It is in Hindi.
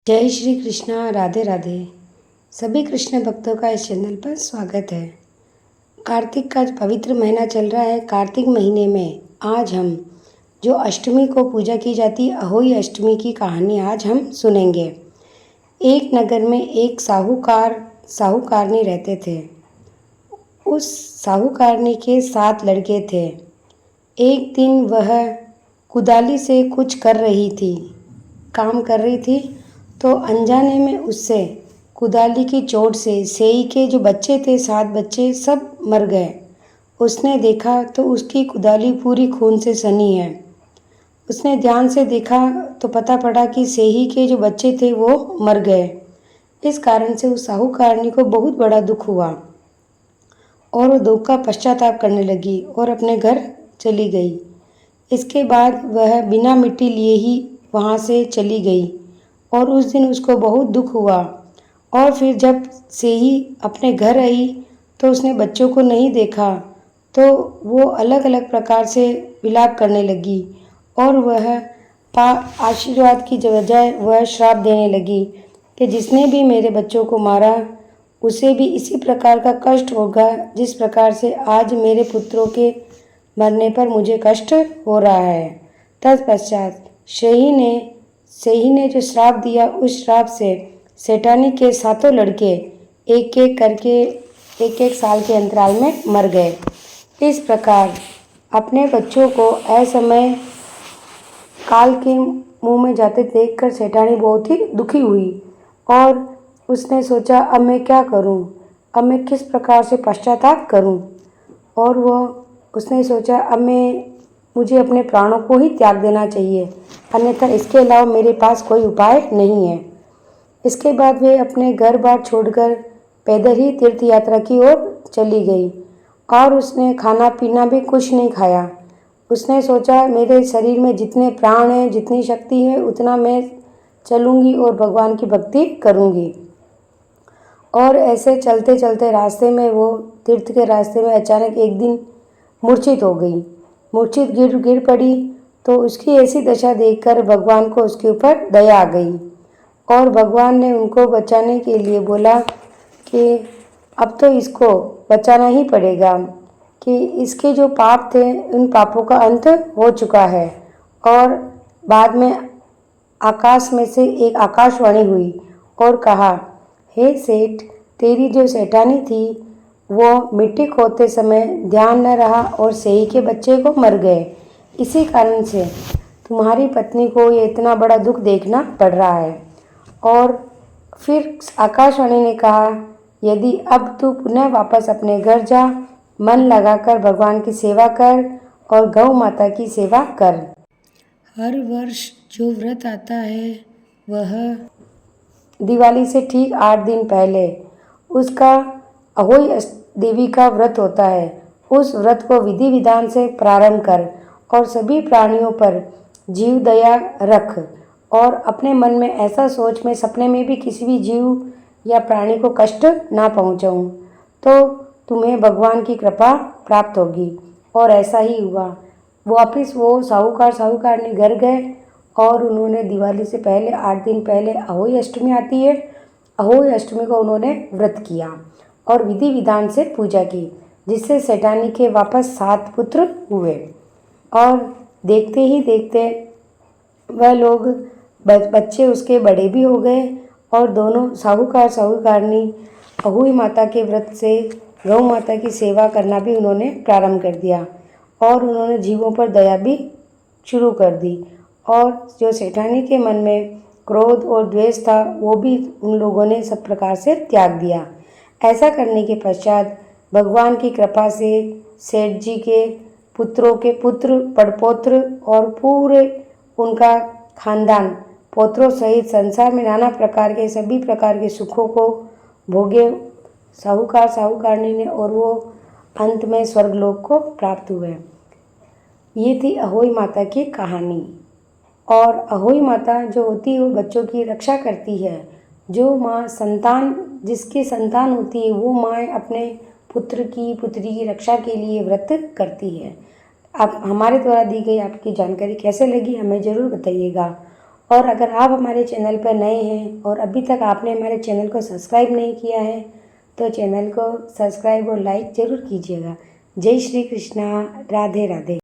जय श्री कृष्णा। राधे राधे। सभी कृष्ण भक्तों का इस चैनल पर स्वागत है। कार्तिक का पवित्र महीना चल रहा है। कार्तिक महीने में आज हम जो अष्टमी को पूजा की जाती है, अहोई अष्टमी की कहानी आज हम सुनेंगे। एक नगर में एक साहूकारनी रहते थे। उस साहूकारनी के 7 लड़के थे। एक दिन वह कुदाली से कुछ काम कर रही थी तो अनजाने में उससे कुदाली की चोट से सेई के जो बच्चे थे, 7 बच्चे, सब मर गए। उसने देखा तो उसकी कुदाली पूरी खून से सनी है। उसने ध्यान से देखा तो पता पड़ा कि सेही के जो बच्चे थे वो मर गए। इस कारण से उस साहूकारनी को बहुत बड़ा दुख हुआ और वो दुख का पश्चाताप करने लगी और अपने घर चली गई। इसके बाद वह बिना मिट्टी लिए ही वहाँ से चली गई और उस दिन उसको बहुत दुख हुआ। और फिर जब सेही अपने घर आई तो उसने बच्चों को नहीं देखा तो वो अलग अलग प्रकार से विलाप करने लगी और वह आशीर्वाद की बजाय वह श्राप देने लगी कि जिसने भी मेरे बच्चों को मारा उसे भी इसी प्रकार का कष्ट होगा जिस प्रकार से आज मेरे पुत्रों के मरने पर मुझे कष्ट हो रहा है। तत्पश्चात सेही ने जो श्राप दिया, उस श्राप से सेठानी के 7 लड़के एक एक साल के अंतराल में मर गए। इस प्रकार अपने बच्चों को असमय काल के मुंह में जाते देखकर सेठानी बहुत ही दुखी हुई और उसने सोचा, अब मैं क्या करूं, अब मैं किस प्रकार से पश्चाताप करूं। और उसने सोचा, अब मुझे अपने प्राणों को ही त्याग देना चाहिए, अन्यथा इसके अलावा मेरे पास कोई उपाय नहीं है। इसके बाद वे अपने घर बार छोड़कर पैदल ही तीर्थ यात्रा की ओर चली गई और उसने खाना पीना भी कुछ नहीं खाया। उसने सोचा, मेरे शरीर में जितने प्राण हैं, जितनी शक्ति है, उतना मैं चलूँगी और भगवान की भक्ति करूँगी। और ऐसे चलते चलते रास्ते में वो तीर्थ के रास्ते में अचानक एक दिन मूर्छित हो गई। मूर्छित गिर पड़ी तो उसकी ऐसी दशा देखकर भगवान को उसके ऊपर दया आ गई और भगवान ने उनको बचाने के लिए बोला कि अब तो इसको बचाना ही पड़ेगा, कि इसके जो पाप थे उन पापों का अंत हो चुका है। और बाद में आकाश में से एक आकाशवाणी हुई और कहा, हे सेठ, तेरी जो सेठानी थी वो मिट्टी खोदते समय ध्यान न रहा और सेही के बच्चे को मर गए। इसी कारण से तुम्हारी पत्नी को ये इतना बड़ा दुख देखना पड़ रहा है। और फिर आकाशवाणी ने कहा, यदि अब तू पुनः वापस अपने घर जा, मन लगाकर भगवान की सेवा कर और गौ माता की सेवा कर। हर वर्ष जो व्रत आता है वह दिवाली से ठीक 8 दिन पहले उसका अहोई देवी का व्रत होता है। उस व्रत को विधि विधान से प्रारंभ कर और सभी प्राणियों पर जीव दया रख और अपने मन में ऐसा सोच, मैं सपने में भी किसी भी जीव या प्राणी को कष्ट ना पहुंचाऊं, तो तुम्हें भगवान की कृपा प्राप्त होगी। और ऐसा ही हुआ। वापिस वो साहूकारनी घर गए और उन्होंने दिवाली से पहले 8 दिन पहले अहोई अष्टमी आती है, अहोई अष्टमी को उन्होंने व्रत किया और विधि विधान से पूजा की, जिससे सेठानी के वापस 7 पुत्र हुए। और देखते ही देखते वह लोग बच्चे उसके बड़े भी हो गए और दोनों साहूकारनी अहोई माता के व्रत से गौ माता की सेवा करना भी उन्होंने प्रारंभ कर दिया और उन्होंने जीवों पर दया भी शुरू कर दी। और जो सेठानी के मन में क्रोध और द्वेष था वो भी उन लोगों ने सब प्रकार से त्याग दिया। ऐसा करने के पश्चात भगवान की कृपा से सेठ जी के पुत्रों के पुत्र, पड़पोत्र और पूरे उनका खानदान पोत्रों सहित संसार में नाना प्रकार के सभी प्रकार के सुखों को भोगे साहूकारनी ने और वो अंत में स्वर्गलोक को प्राप्त हुए। ये थी अहोई माता की कहानी। और अहोई माता जो होती है वो बच्चों की रक्षा करती है। जो माँ जिसकी संतान होती है वो माँ अपने पुत्री की रक्षा के लिए व्रत करती है। आप हमारे द्वारा दी गई आपकी जानकारी कैसे लगी हमें ज़रूर बताइएगा और अगर आप हमारे चैनल पर नए हैं और अभी तक आपने हमारे चैनल को सब्सक्राइब नहीं किया है तो चैनल को सब्सक्राइब और लाइक ज़रूर कीजिएगा। जय श्री कृष्णा, राधे राधे।